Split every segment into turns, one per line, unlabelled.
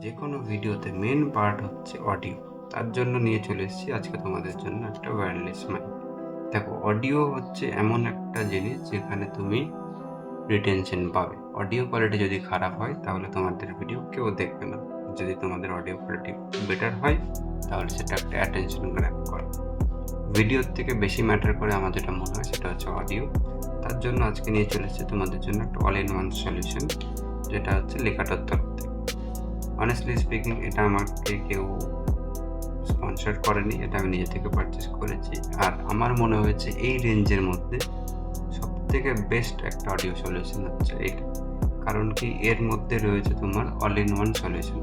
যে কোনো ভিডিওতে মেন পার্ট হচ্ছে অডিও। তার জন্য নিয়ে চলে এসেছি আজকে তোমাদের জন্য একটা ওয়্যারলেস মাইক। দেখো, অডিও হচ্ছে এমন একটা জিনিস যেখানে তুমি রিটেনশন পাবে। অডিও কোয়ালিটি যদি খারাপ হয় তাহলে তোমাদের ভিডিও কেউ দেখবে না। যদি তোমাদের অডিও কোয়ালিটি বেটার হয় তাহলে সেটা একটা অ্যাটেনশন গ্র্যাব করে। ভিডিওর থেকে বেশি ম্যাটার করে আমার যেটা মনে হয় সেটা হচ্ছে অডিও। তার জন্য আজকে নিয়ে চলে এসেছি তোমাদের জন্য একটা অল ইন ওয়ান সলিউশন, যেটা হচ্ছে লেখাটার তরফ থেকে। অনেস্টলি স্পিকিং, এটা আমাকে কেউ স্পন্সর করেনি, এটা আমি নিজে থেকে পারচেস করেছি। আর আমার মনে হয়েছে এই রেঞ্জের মধ্যে সবথেকে বেস্ট একটা অডিও সলিউশন হচ্ছে এইটা। কারণ কি, এর মধ্যে রয়েছে তোমার all in one solution.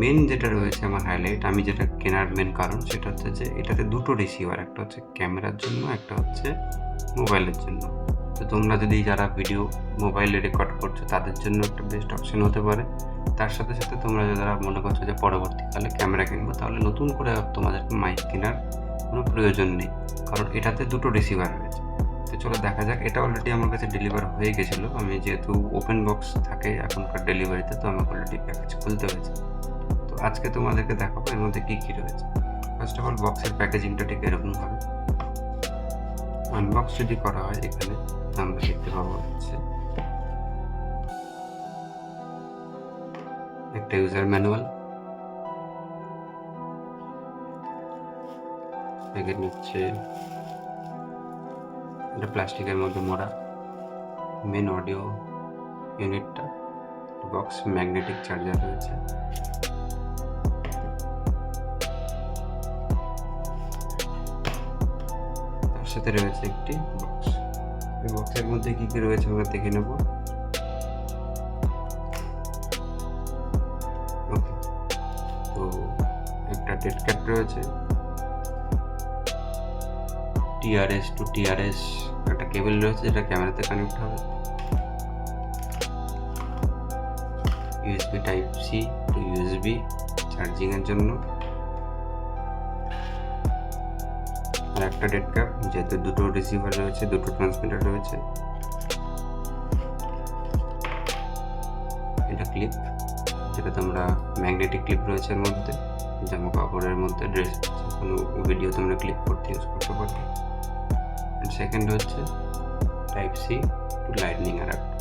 Main যেটা রয়েছে আমার হাইলাইট, আমি যেটা কেনার মেন কারণ সেটা হচ্ছে যে এটাতে দুটো রিসিভার, একটা হচ্ছে ক্যামেরার জন্য, একটা হচ্ছে মোবাইলের জন্য। তো তোমরা যদি যারা ভিডিও মোবাইলে রেকর্ড করছো তাদের জন্য একটা বেস্ট অপশন হতে পারে। তার সাথে সাথে তোমরা যারা মনে করছো যে পরবর্তীকালে ক্যামেরা কিনবো, তাহলে নতুন করে তোমাদেরকে মাইক কেনার কোনো প্রয়োজন নেই, কারণ এটাতে দুটো রিসিভার রয়েছে। তো চলো দেখা যাক। এটা অলরেডি আমার কাছে ডেলিভার হয়ে গেছিলো। আমি যেহেতু ওপেন বক্স থাকে এখনকার ডেলিভারিতে, তো আমাকে অলরেডি প্যাকেজ খুলতে হয়েছে। তো আজকে তোমাদেরকে দেখাবো এর মধ্যে কী কী রয়েছে। ফার্স্ট অফ অল, বক্সের প্যাকেজিংটা ঠিক এরকম হবে। আনবক্স যদি করা হয়, এখানে আমরা দেখতে পাবো হচ্ছে একটা ইউজার ম্যানুয়াল, এখানে হচ্ছে এটা প্লাস্টিকের মধ্যে মোড়া মেন অডিও ইউনিটটা, বক্স, ম্যাগনেটিক চার্জার রয়েছে, তার সাথে রয়েছে একটি বক্স। এই বক্সের মধ্যে কী কী রয়েছে আমরা দেখে নেব। ওকে, তো একটা ডেড ক্যাপ রয়েছে, টিআরএস টু টিআরএস একটা কেবল রয়েছে যেটা ক্যামেরাতে কানেক্ট হবে, USB type C to USB চার্জিংয়ের জন্য, আর একটা ডেড ক্যাপ, যেহেতু দুটো রিসিভার রয়েছে, দুটো ট্রান্সমিটার রয়েছে। এটা ক্লিপ, যেটা তোমরা ম্যাগনেটিক ক্লিপ রয়েছে এর মধ্যে, জামা কাপড়ের মধ্যে, ড্রেস, কোনো ভিডিও তোমরা ক্লিপ করতে ইউজ করতে পারো। অ্যান্ড সেকেন্ড হচ্ছে টাইপ সি টু লাইটনিং আর একটা।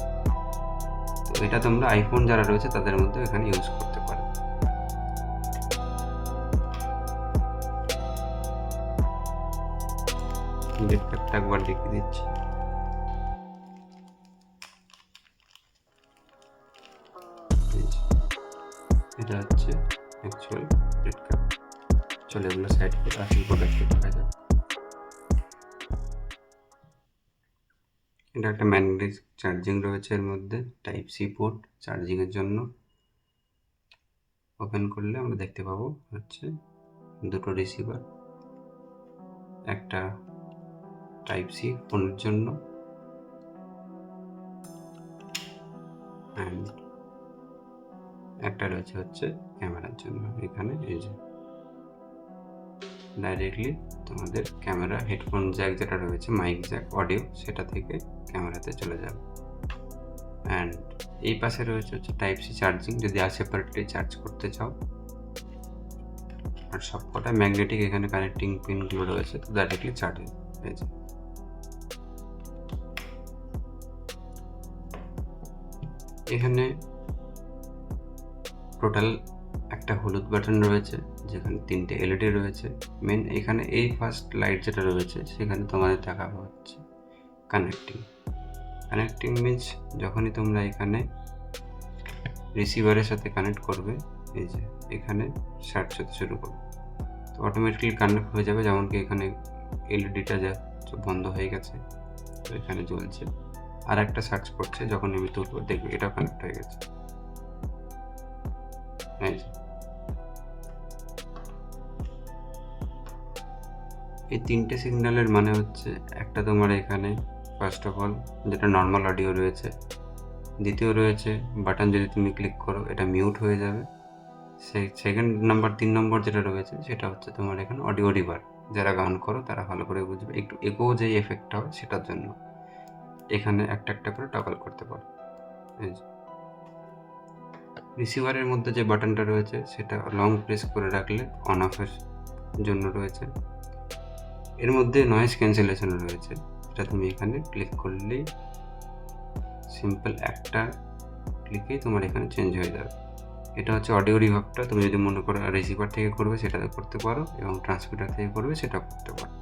তো এটা তোমরা আইফোন যারা রয়েছে তাদের মধ্যে এখানে ইউজ করতে পারো। ডেড ক্যাপটা একবার দেখিয়ে দিচ্ছি। এটা হচ্ছে অ্যাকচুয়াল ডেড ক্যাপ। চলো এগুলো সাইড করে আসল প্রোডাক্টে দেখা যাক। এটা একটা ম্যাগনেটিক চার্জিং রয়েছে এর মধ্যে, টাইপ সি পোর্ট চার্জিংয়ের জন্য। ওপেন করলে আমরা দেখতে পাবো হচ্ছে দুটো রিসিভার, একটা টাইপ সি ফোনের জন্য, অ্যান্ড একটা রয়েছে হচ্ছে ক্যামেরার জন্য। এখানে এই যে ডাইরেক্টলি তোমাদের ক্যামেরা হেডফোন জ্যাক যেটা রয়েছে, মাইক জ্যাক অডিও, সেটা থেকে ক্যামেরাতে চলে যাবে। অ্যান্ড এই পাশে রয়েছে হচ্ছে টাইপ সি চার্জিং, যদি আর সেপারেটলি চার্জ করতে চাও। আর সবকটা ম্যাগনেটিক এখানে কানেক্টিং পিনগুলো রয়েছে, তো ডাইরেক্টলি চার্জ হয়ে যায়। এখানে টোটাল একটা হলুদ বাটন রয়েছে, যেখানে 3টে এলইডি রয়েছে। মেন এখানে এই ফার্স্ট লাইট যেটা রয়েছে সেখানে তোমাদের দেখাবো হচ্ছে কানেক্টিং মিনস যখনই তোমরা এখানে রিসিভারের সাথে কানেক্ট করবে, এই যে এখানে সার্চ হতে শুরু করবে, তো অটোমেটিকলি কানেক্ট হয়ে যাবে। যেমন কি এখানে এলইডিটা যা বন্ধ হয়ে গেছে, তো এখানে জ্বলছে। আর একটা সার্চ করছে, যখন আমি তুলবো দেখবে এটাও কানেক্ট হয়ে গেছে। এই 3টে সিগন্যালের মানে হচ্ছে, একটা তোমার এখানে ফার্স্ট অফ অল যেটা নর্মাল অডিও রয়েছে, দ্বিতীয় রয়েছে বাটন যদি তুমি ক্লিক করো এটা মিউট হয়ে যাবে। সেকেন্ড নাম্বার 3 নম্বর যেটা রয়েছে সেটা হচ্ছে তোমার এখানে অডিও রিভার, যারা গান করো তারা ভালো করে বুঝবে, একটু এগো যে এফেক্টটা হয় সেটার জন্য এখানে একটা একটা করে টগল করতে পারো। রিসিভারের মধ্যে যে বাটনটা রয়েছে সেটা লং প্রেস করে রাখলে অন অফের জন্য রয়েছে। এর মধ্যে নয়েজ ক্যান্সেলেশন রয়েছে, এটা তুমি এখানে ক্লিক করলেই সিম্পল একটা ক্লিকেই তোমার এখানে চেঞ্জ হয়ে যাবে। এটা হচ্ছে অডিও রিভার্বটা, তুমি যদি মনে করো রিসিভার থেকে করবে সেটা করতে পারো, এবং ট্রান্সমিটার থেকে করবে সেটা করতে পারো।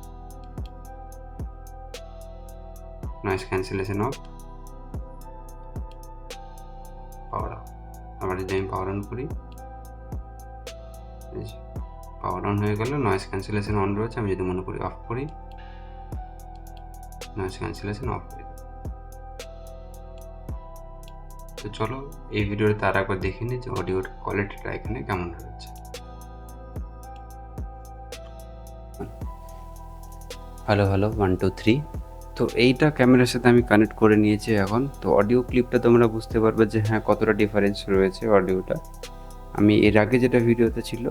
Noise cancellation of, power of. আবার যদি আমি পাওয়ার অন করি, পাওয়ার অন হয়ে গেল, নয়েজ ক্যান্সেলেশন অন রয়েছে। আমি যদি মনে করি অফ করি, নয়েজ ক্যান্সেলেশন অফ হয়ে যাবে। তো চলো এই ভিডিওতে তার একবার দেখে নিই যে অডিওর কোয়ালিটিটা এখানে কেমন রয়েছে। হ্যালো 1 2 3। তো এইটা ক্যামেরার সাথে আমি কানেক্ট করে নিয়েছি এখন। তো অডিও ক্লিপটা তোমরা বুঝতে পারবে যে হ্যাঁ কতটা ডিফারেন্স রয়েছে অডিওটা। আমি এর আগে যেটা ভিডিওতে ছিল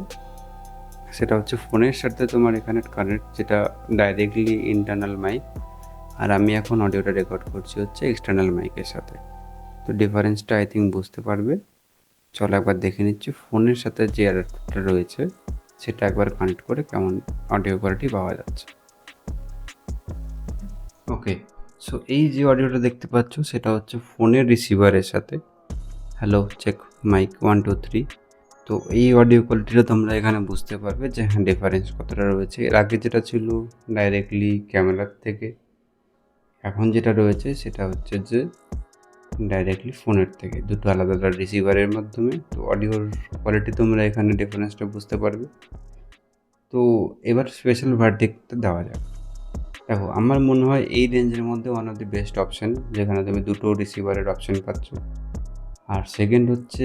সেটা হচ্ছে ফোনের সাথে তোমার এখানে কানেক্ট, যেটা ডাইরেক্টলি ইন্টারনাল মাইক, আর আমি এখন অডিওটা রেকর্ড করছি হচ্ছে এক্সটার্নাল মাইকের সাথে। তো ডিফারেন্সটা আই থিঙ্ক বুঝতে পারবে। চলো একবার দেখে নিচ্ছি ফোনের সাথে যে অ্যাডাপ্টারটা রয়েছে সেটা একবার কানেক্ট করে কেমন অডিও কোয়ালিটি পাওয়া যাচ্ছে। ওকে, সো এই যে অডিওটা দেখতে পাচ্ছ সেটা হচ্ছে ফোনের রিসিভারের সাথে। Hello check mic 1 2 3। তো এই অডিও কোয়ালিটিটা তোমরা এখানে বুঝতে পারবে যে হ্যাঁ ডিফারেন্স কতটা রয়েছে। এর আগে যেটা ছিল ডাইরেক্টলি ক্যামেরার থেকে, এখন যেটা রয়েছে সেটা হচ্ছে যে ডাইরেক্টলি ফোনের থেকে, দুটো আলাদা আলাদা রিসিভারের মাধ্যমে। তো অডিওর কোয়ালিটি তোমরা এখানে ডিফারেন্সটা বুঝতে পারবে। তো এবার স্পেশাল ভার্ডিক্টটা দেওয়া যাক। দেখো আমার মনে হয় এই রেঞ্জের মধ্যে one of the best option, যেখানে তুমি দুটো রিসিভারের অপশান পাচ্ছ। আর সেকেন্ড হচ্ছে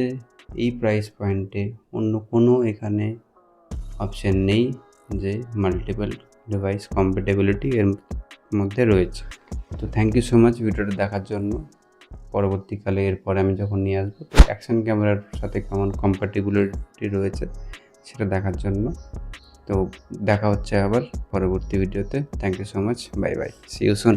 এই প্রাইস পয়েন্টে অন্য কোনো এখানে অপশান নেই যে মাল্টিপল ডিভাইস কম্প্যাটেবিলিটি এর মধ্যে রয়েছে। তো থ্যাংক ইউ সো মাচ ভিডিওটা দেখার জন্য। পরবর্তীকালে এরপরে আমি যখন নিয়ে আসবো তো অ্যাকশন ক্যামেরার সাথে কেমন কম্প্যাটেবিলিটি রয়েছে সেটা দেখার জন্য। তো দেখা হচ্ছে আবার পরবর্তী ভিডিওতে। Thank you so much, bye bye, see you soon.